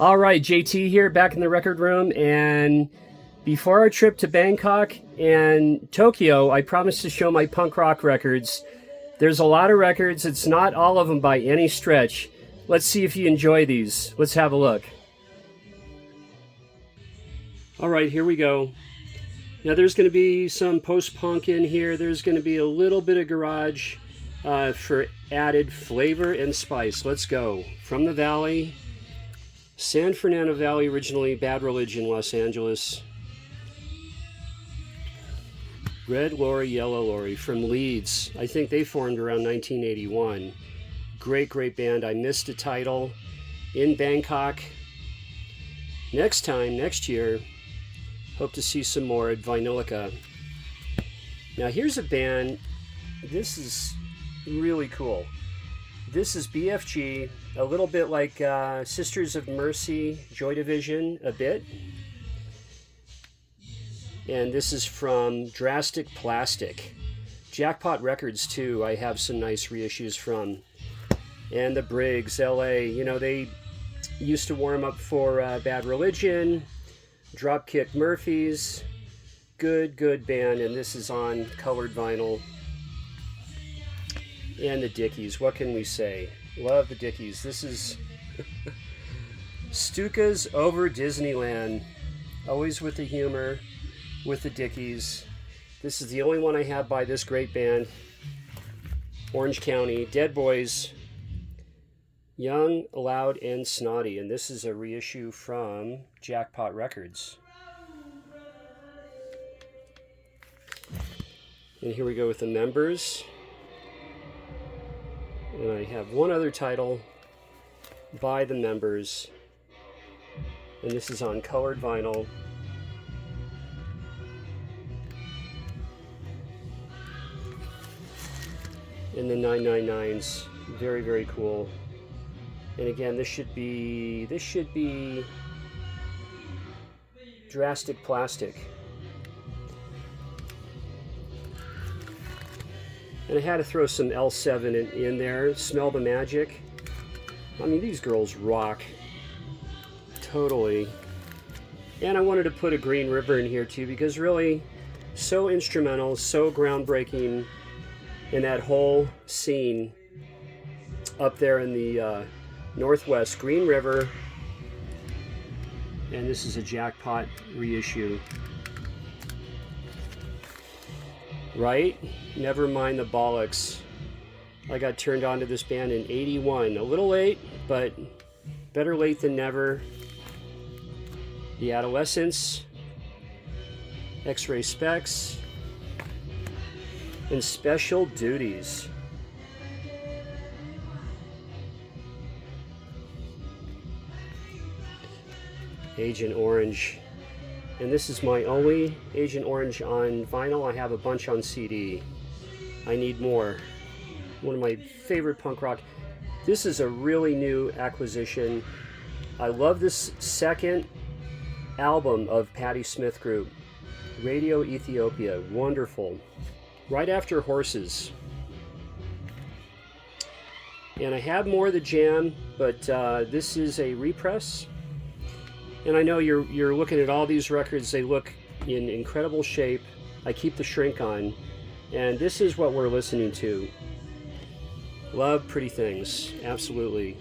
All right, JT here, back in the record room. And before our trip to Bangkok and Tokyo, I promised to show my punk rock records. There's a lot of records. It's not all of them by any stretch. Let's see if you enjoy these. Let's have a look. All right, here we go. Now there's going to be some post-punk in here. There's going to be a little bit of garage for added flavor and spice. Let's go. From the Valley, San Fernando Valley, originally Bad Religion, Los Angeles. Red Lorry, Yellow Lorry from Leeds. I think they formed around 1981. Great, great band. I missed a title in Bangkok. Next time, next year, hope to see some more at Vinylica. Now here's a band. This is really cool. This is BFG, a little bit like Sisters of Mercy, Joy Division, a bit. And this is from Drastic Plastic. Jackpot Records too, I have some nice reissues from. And the Briggs, LA, you know, they used to warm up for Bad Religion, Dropkick Murphys. Good, good band, and this is on colored vinyl. And the Dickies, what can we say? Love the Dickies. This is Stuka's Over Disneyland. Always with the humor, with the Dickies. This is the only one I have by this great band. Orange County, Dead Boys, Young, Loud, and Snotty. And this is a reissue from Jackpot Records. And here we go with the Members. And I have one other title by the Members. And this is on colored vinyl. And the 999s. Very, very cool. And again, this should be Drastic Plastic. And I had to throw some L7 in there. Smell the Magic. I mean, these girls rock. Totally. And I wanted to put a Green River in here too, because really, so instrumental, so groundbreaking in that whole scene up there in the Northwest. Green River. And this is a Jackpot reissue. Right? Never mind the bollocks. I got turned on to this band in 81. A little late, but better late than never. The Adolescents, X-Ray Specs, and Special Duties. Agent Orange. And this is my only Agent Orange on vinyl. I have a bunch on CD. I need more. One of my favorite punk rock. This is a really new acquisition. I love this second album of Patti Smith Group. Radio Ethiopia. Wonderful. Right after Horses. And I have more of the Jam, but this is a repress. And I know you're looking at all these records. They look in incredible shape. I keep the shrink on. And this is what we're listening to. Love Pretty Things. Absolutely.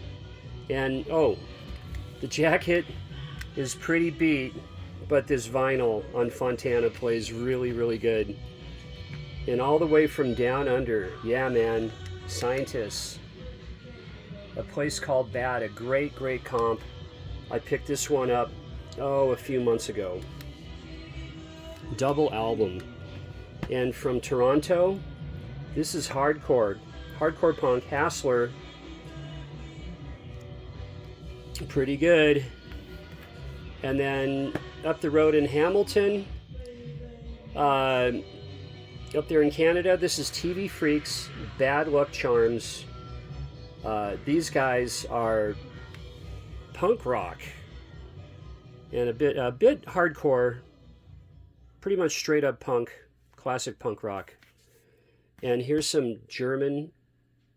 And, oh, the jacket is pretty beat, but this vinyl on Fontana plays really, really good. And all the way from Down Under. Yeah, man. Scientists. A Place Called Bad. A great, great comp. I picked this one up, a few months ago. Double album. And from Toronto, this is hardcore punk, Hassler. Pretty good. And then up the road in Hamilton, up there in Canada, this is TV Freaks, Bad Luck Charms. These guys are punk rock and a bit hardcore, pretty much straight up punk, classic punk rock. And here's some German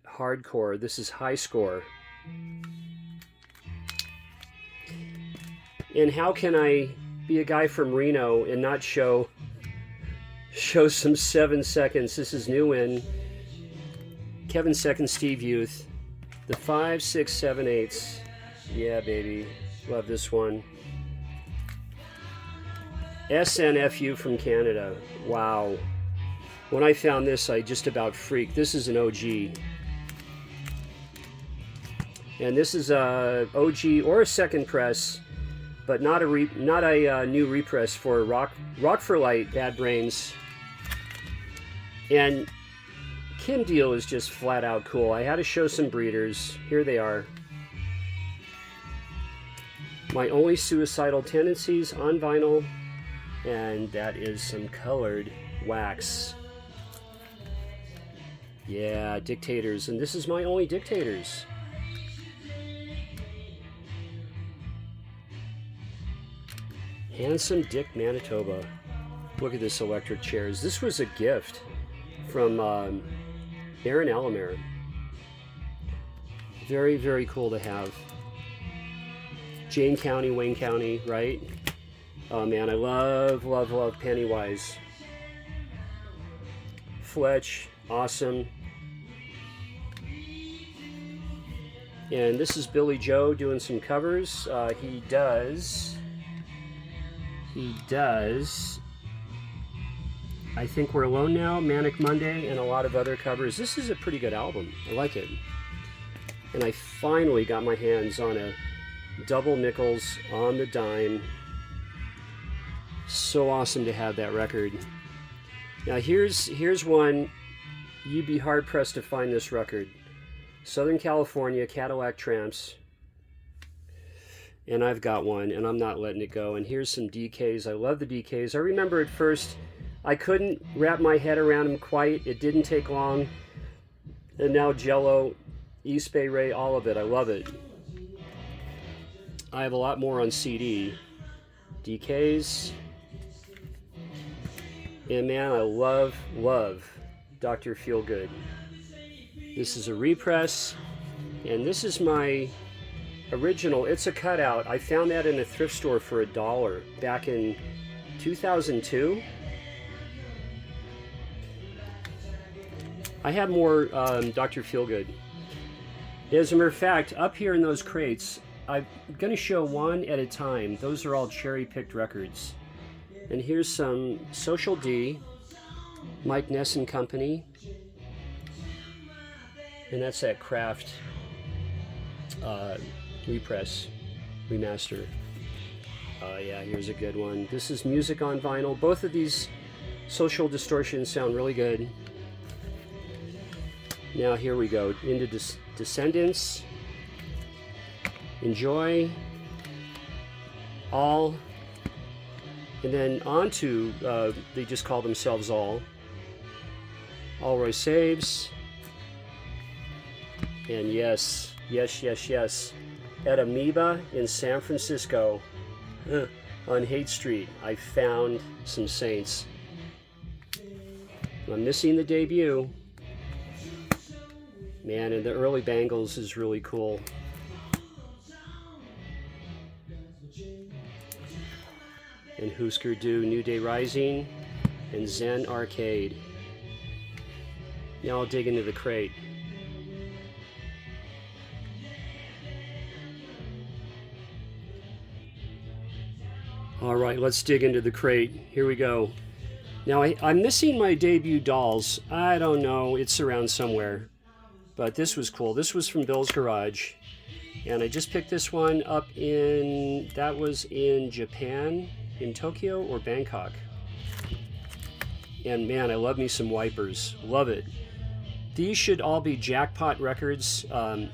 hardcore. This is High Score. And how can I be a guy from Reno and not show some 7 seconds? This is new in Kevin Second Steve Youth, the 5, 6, 7, 8s. Yeah, baby, love this one. SNFU from Canada. Wow. When I found this, I just about freaked. This is an OG. And this is a OG or a second press, but not a new repress for Rock for Light, Bad Brains. And Kim Deal is just flat out cool. I had to show some breeders. Here they are. My Only Suicidal Tendencies on vinyl, and that is some colored wax. Yeah, Dictators, and this is My Only Dictators. Handsome Dick Manitoba. Look at this electric chairs. This was a gift from Aaron Alamer. Very, very cool to have. Jane County, Wayne County, right? Oh man, I love, love, love Pennywise. Fletch, awesome. And this is Billy Joe doing some covers. He does, I Think We're Alone Now, Manic Monday, and a lot of other covers. This is a pretty good album. I like it. And I finally got my hands on a double nickels on the dime. So awesome to have that record. Now here's one, you'd be hard pressed to find this record. Southern California, Cadillac Tramps. And I've got one, and I'm not letting it go. And here's some DKs. I love the DKs. I remember at first, I couldn't wrap my head around them quite. It didn't take long. And now Jello, East Bay Ray, all of it. I love it. I have a lot more on CD. DKs. And man, I love Dr. Feelgood. This is a repress, and this is my original. It's a cutout. I found that in a thrift store for $1 back in 2002. I have more Dr. Feelgood. As a matter of fact, up here in those crates, I'm going to show one at a time. Those are all cherry-picked records. And here's some Social D, Mike Ness and Company. And that's that Kraft repress, remaster. Yeah, here's a good one. This is Music on Vinyl. Both of these Social Distortions sound really good. Now here we go, into Descendants. Enjoy. All. And then on to, they just call themselves All. Alroy Saves. And yes, at Amoeba in San Francisco, on Haight Street, I found some Saints. I'm missing the debut. Man, and the early Bangles is really cool. And Husker Du, New Day Rising, and Zen Arcade. Now I'll dig into the crate. All right, let's dig into the crate. Here we go. Now I'm missing my debut dolls. I don't know, it's around somewhere. But this was cool. This was from Bill's Garage. And I just picked this one up that was in Japan, in Tokyo or Bangkok. And man, I love me some Wipers. Love it. These should all be Jackpot Records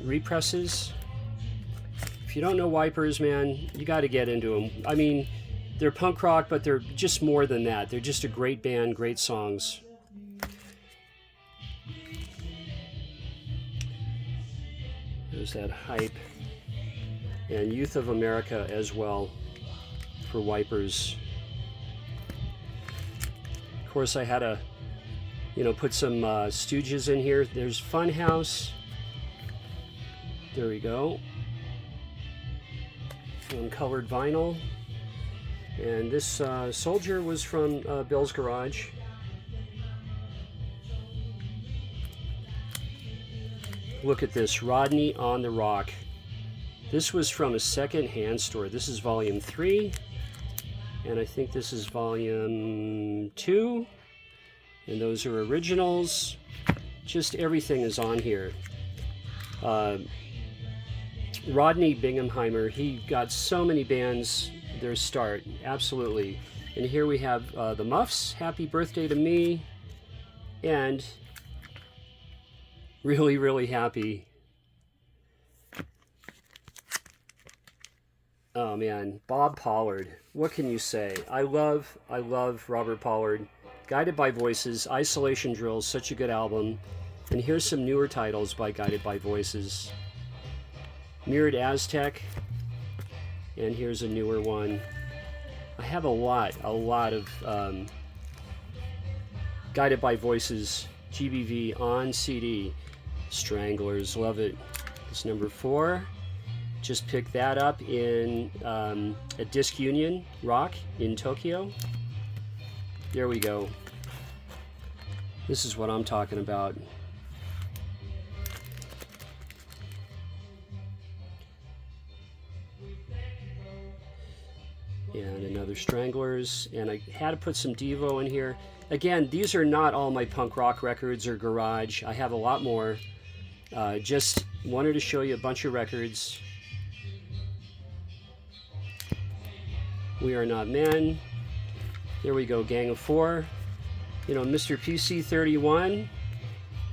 represses. If you don't know Wipers, man, you got to get into them. I mean, they're punk rock, but they're just more than that. They're just a great band, great songs. There's that Hype. And Youth of America as well for Wipers. Of course, I had to, put some Stooges in here. There's Funhouse. There we go. on colored vinyl. And this Soldier was from Bill's Garage. Look at this, Rodney on the Rock. This was from a second-hand store. This is volume 3, and I think this is volume 2, and those are originals. Just everything is on here. Rodney Bingenheimer, he got so many bands their start, absolutely. And here we have the Muffs, Happy Birthday to Me, and Really, Really Happy. Oh man, Bob Pollard, what can you say? I love Robert Pollard. Guided by Voices, Isolation Drills, such a good album. And here's some newer titles by Guided by Voices. Mirrored Aztec, and here's a newer one. I have a lot of Guided by Voices GBV on CD. Stranglers, love it. It's number 4. Just picked that up in a Disc Union Rock in Tokyo. There we go. This is what I'm talking about. And another Stranglers, and I had to put some Devo in here. Again, these are not all my punk rock records or garage. I have a lot more. Just wanted to show you a bunch of records. We Are Not Men. There we go, Gang of Four. You know, Mr. PC31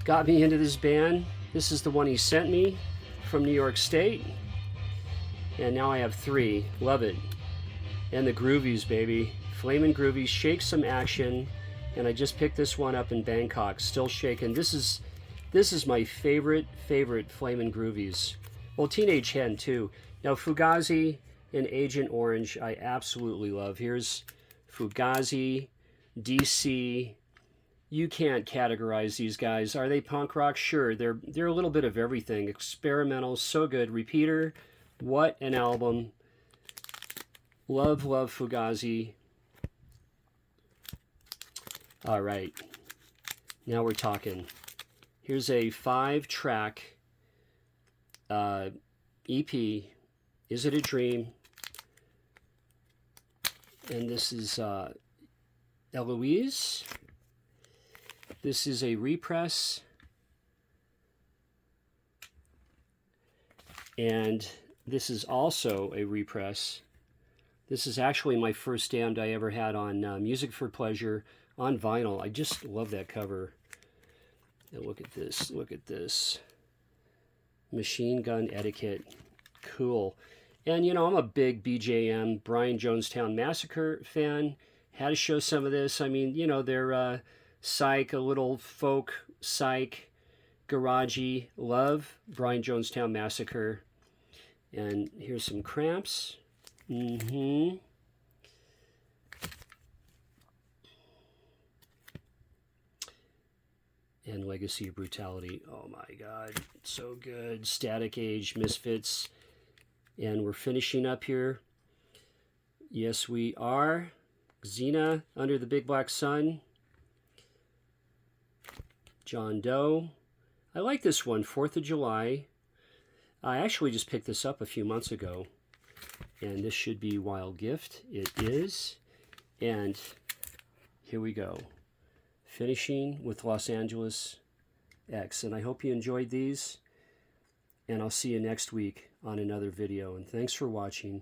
got me into this band. This is the one he sent me from New York State. And now I have 3. Love it. And the Groovies, baby. Flamin' Groovies, Shake Some Action. And I just picked this one up in Bangkok, still shaking. This is my favorite Flamin' Groovies. Well, Teenage Hen too. Now Fugazi and Agent Orange I absolutely love. Here's Fugazi, DC. You can't categorize these guys. Are they punk rock? Sure, they're a little bit of everything. Experimental, so good. Repeater, what an album. Love Fugazi. All right, now we're talking. Here's a 5-track EP, Is It a Dream? And this is Eloise. This is a repress. And this is also a repress. This is actually my first damned I ever had on Music for Pleasure on vinyl. I just love that cover. And look at this. Look at this. Machine Gun Etiquette. Cool. And, you know, I'm a big BJM, Brian Jonestown Massacre fan. Had to show some of this. I mean, you know, they're psych, a little folk, psych, garagey. Love Brian Jonestown Massacre. And here's some Cramps. And Legacy of Brutality. Oh my God, so good. Static Age, Misfits. And we're finishing up here. Yes, we are. Xena, Under the Big Black Sun. John Doe. I like this one, 4th of July. I actually just picked this up a few months ago. And this should be Wild Gift. It is. And here we go. Finishing with Los Angeles X. And I hope you enjoyed these. And I'll see you next week on another video. And thanks for watching.